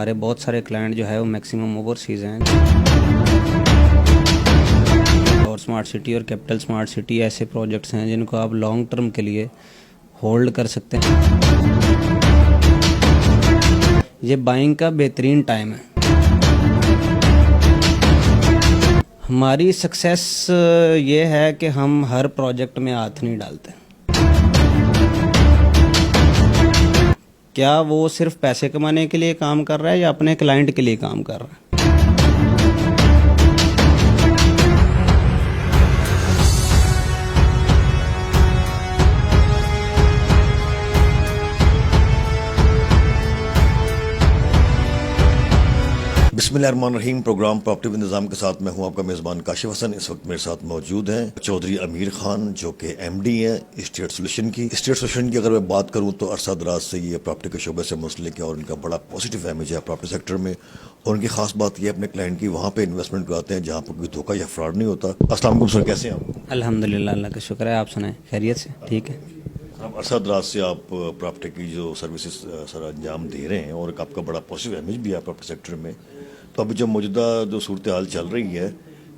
ہمارے بہت سارے کلائنٹ جو ہے وہ میکسیمم اوورسیز ہیں اور اسمارٹ سٹی اور کیپٹل اسمارٹ سٹی ایسے پروجیکٹس ہیں جن کو آپ لانگ ٹرم کے لیے ہولڈ کر سکتے ہیں. یہ بائنگ کا بہترین ٹائم ہے. ہماری سکسیس یہ ہے کہ ہم ہر پروجیکٹ میں ہاتھ نہیں ڈالتے. کیا وہ صرف پیسے کمانے کے لیے کام کر رہا ہے یا اپنے کلائنٹ کے لیے کام کر رہا ہے؟ بسم اللہ الرحمن الرحیم. پروگرام پراپرٹی و نظام کے ساتھ میں ہوں آپ کا میزبان کاشف حسن. اس وقت میرے ساتھ موجود ہیں چودھری امیر خان جو کہ ایم ڈی ہیں اسٹیٹ سولوشن کی. اسٹیٹ سولوشن کی اگر میں بات کروں تو عرصہ دراز سے یہ پراپرٹی کے شعبے سے منسلک ہے اور ان کا بڑا پازیٹیو امیج ہے پراپرٹی سیکٹر میں. اور ان کی خاص بات یہ اپنے کلائنٹ کی وہاں پہ انویسٹمنٹ کراتے ہیں جہاں پر کوئی دھوکہ یا فراڈ نہیں ہوتا. السلام علیکم سر, کیسے ہیں آپ؟ الحمدللہ, اللہ کا شکر ہے. آپ سنائیں, خیریت سے؟ ٹھیک ہے. اب عرصہ دراز سے آپ پراپرٹی کی جو سروسز سر انجام دے رہے ہیں اور آپ کا بڑا پازیٹیو امیج بھی ہے پراپرٹی سیکٹر میں. تو ابھی جو موجودہ جو صورتحال چل رہی ہے,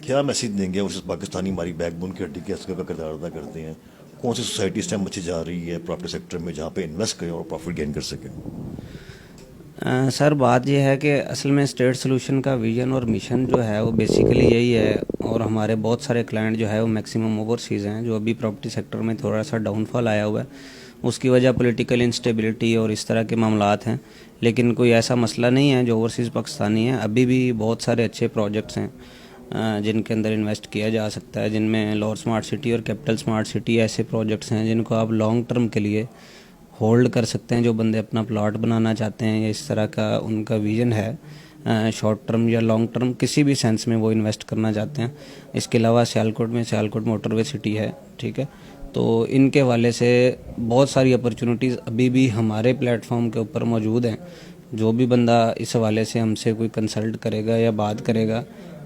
کیا میسیج دیں گے اس پاکستانی ہماری بیک بون کی ہڈی کے حصے کا کردار ادا کرتے ہیں؟ کون سی سوسائٹی اس ٹائم اچھی جا رہی ہے پراپرٹی سیکٹر میں جہاں پہ انویسٹ کریں اور پروفٹ گین کر سکیں؟ سر بات یہ ہے کہ اصل میں اسٹیٹ سولوشن کا ویژن اور مشن جو ہے وہ بیسیکلی یہی ہے. اور ہمارے بہت سارے کلائنٹ جو ہے وہ میکسیمم اوورسیز ہیں. جو ابھی پراپرٹی سیکٹر میں تھوڑا سا ڈاؤن فال آیا ہوا ہے, اس کی وجہ پولیٹیکل انسٹیبلٹی اور اس طرح کے معاملات ہیں. لیکن کوئی ایسا مسئلہ نہیں ہے جو اوورسیز پاکستانی ہیں. ابھی بھی بہت سارے اچھے پروجیکٹس ہیں جن کے اندر انویسٹ کیا جا سکتا ہے, جن میں لاہور اسمارٹ سٹی اور کیپٹل اسمارٹ سٹی ایسے پروجیکٹس ہیں جن کو آپ لانگ ٹرم کے لیے ہولڈ کر سکتے ہیں. جو بندے اپنا پلاٹ بنانا چاہتے ہیں یا اس طرح کا ان کا ویژن ہے, شارٹ ٹرم یا لانگ ٹرم کسی بھی سینس میں وہ انویسٹ کرنا چاہتے ہیں. اس کے علاوہ سیالکوٹ میں سیالکوٹ موٹر وے سٹی ہے, ٹھیک ہے. تو ان کے حوالے سے بہت ساری اپرچونیٹیز ابھی بھی ہمارے پلیٹ فارم کے اوپر موجود ہیں. جو بھی بندہ اس حوالے سے ہم سے کوئی کنسلٹ کرے گا یا بات کرے گا,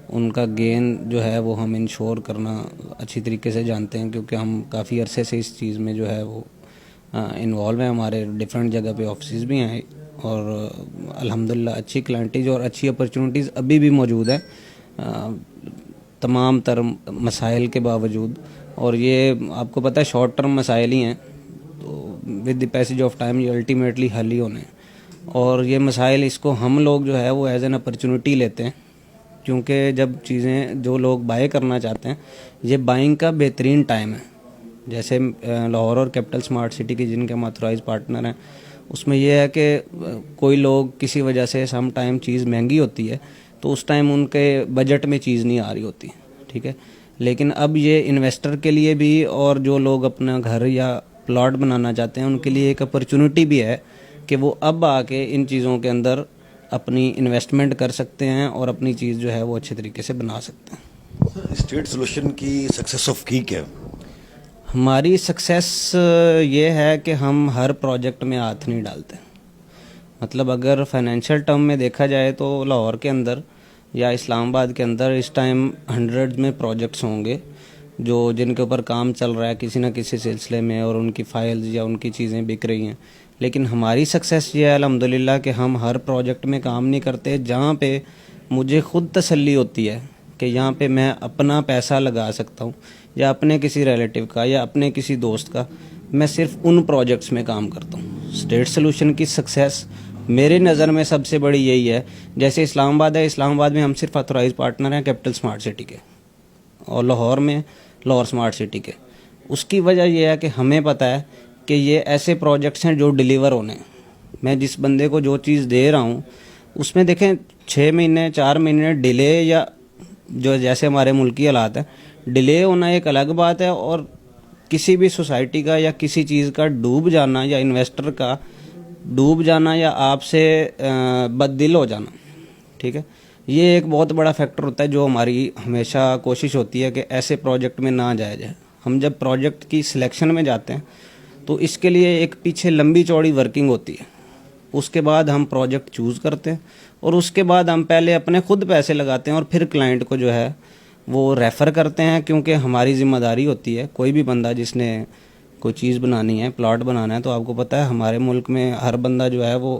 ان کا گین جو ہے وہ ہم انشور کرنا اچھی طریقے سے جانتے ہیں, کیونکہ ہم کافی عرصے سے اس چیز میں جو ہے وہ انوالو ہیں. ہمارے ڈفرینٹ جگہ پہ آفسز بھی ہیں اور الحمدللہ اچھی کلائنٹیز اور اچھی اپرچونیٹیز ابھی بھی موجود ہیں تمام تر مسائل کے باوجود. اور یہ آپ کو پتہ ہے شارٹ ٹرم مسائل ہی ہیں, تو with the passage of time یہ الٹیمیٹلی حل ہی ہونے ہیں. اور یہ مسائل اس کو ہم لوگ جو ہے وہ ایز این اپرچونیٹی لیتے ہیں, کیونکہ جب چیزیں جو لوگ بائی کرنا چاہتے ہیں, یہ بائنگ کا بہترین ٹائم ہے. جیسے لاہور اور کیپٹل اسمارٹ سٹی کی جن کے ہم آتھورائز پارٹنر ہیں, اس میں یہ ہے کہ کوئی لوگ کسی وجہ سے سم ٹائم چیز مہنگی ہوتی ہے تو اس ٹائم ان کے بجٹ میں چیز نہیں آ رہی ہوتی, ٹھیک ہے. لیکن اب یہ انویسٹر کے لیے بھی اور جو لوگ اپنا گھر یا پلاٹ بنانا چاہتے ہیں ان کے لیے ایک اپرچونیٹی بھی ہے کہ وہ اب آ کے ان چیزوں کے اندر اپنی انویسٹمنٹ کر سکتے ہیں اور اپنی چیز جو ہے وہ اچھے طریقے سے بنا سکتے ہیں. اسٹیٹ سولوشن کی سکسیس آف کی کیا؟ ہماری سکسیس یہ ہے کہ ہم ہر پروجیکٹ میں ہاتھ نہیں ڈالتے. مطلب اگر فائنینشیل ٹرم میں دیکھا جائے تو لاہور کے اندر یا اسلام آباد کے اندر اس ٹائم 100 میں پروجیکٹس ہوں گے جو جن کے اوپر کام چل رہا ہے کسی نہ کسی سلسلے میں, اور ان کی فائلز یا ان کی چیزیں بک رہی ہیں. لیکن ہماری سکسیس یہ ہے الحمدللہ کہ ہم ہر پروجیکٹ میں کام نہیں کرتے جہاں پہ مجھے خود تسلی ہوتی ہے کہ یہاں پہ میں اپنا پیسہ لگا سکتا ہوں یا اپنے کسی ریلیٹیو کا یا اپنے کسی دوست کا. میں صرف ان پروجیکٹس میں کام کرتا ہوں. اسٹیٹ سولوشن کی سکسیس میرے نظر میں سب سے بڑی یہی ہے. جیسے اسلام آباد ہے, اسلام آباد میں ہم صرف آتھورائز پارٹنر ہیں کیپٹل اسمارٹ سٹی کے, اور لاہور میں لاہور اسمارٹ سٹی کے. اس کی وجہ یہ ہے کہ ہمیں پتہ ہے کہ یہ ایسے پروجیکٹس ہیں جو ڈیلیور ہونے ہیں. میں جس بندے کو جو چیز دے رہا ہوں اس میں دیکھیں 6 مہینے 4 مہینے ڈیلے, یا جو جیسے ہمارے ملکی حالات ہیں, ڈیلے ہونا ایک الگ بات ہے, اور کسی بھی سوسائٹی کا یا کسی چیز کا ڈوب جانا یا انویسٹر کا ڈوب جانا یا آپ سے بد دل ہو جانا, ٹھیک ہے, یہ ایک بہت بڑا فیکٹر ہوتا ہے جو ہماری ہمیشہ کوشش ہوتی ہے کہ ایسے پروجیکٹ میں نہ جایا جائے. ہم جب پروجیکٹ کی سلیکشن میں جاتے ہیں تو اس کے لیے ایک پیچھے لمبی چوڑی ورکنگ ہوتی ہے. اس کے بعد ہم پروجیکٹ چوز کرتے ہیں اور اس کے بعد ہم پہلے اپنے خود پیسے لگاتے ہیں اور پھر کلائنٹ کو جو ہے وہ ریفر کرتے ہیں, کیونکہ ہماری ذمہ داری ہوتی ہے. کوئی بھی بندہ جس نے کوئی چیز بنانی ہے, پلاٹ بنانا ہے, تو آپ کو پتہ ہے ہمارے ملک میں ہر بندہ جو ہے وہ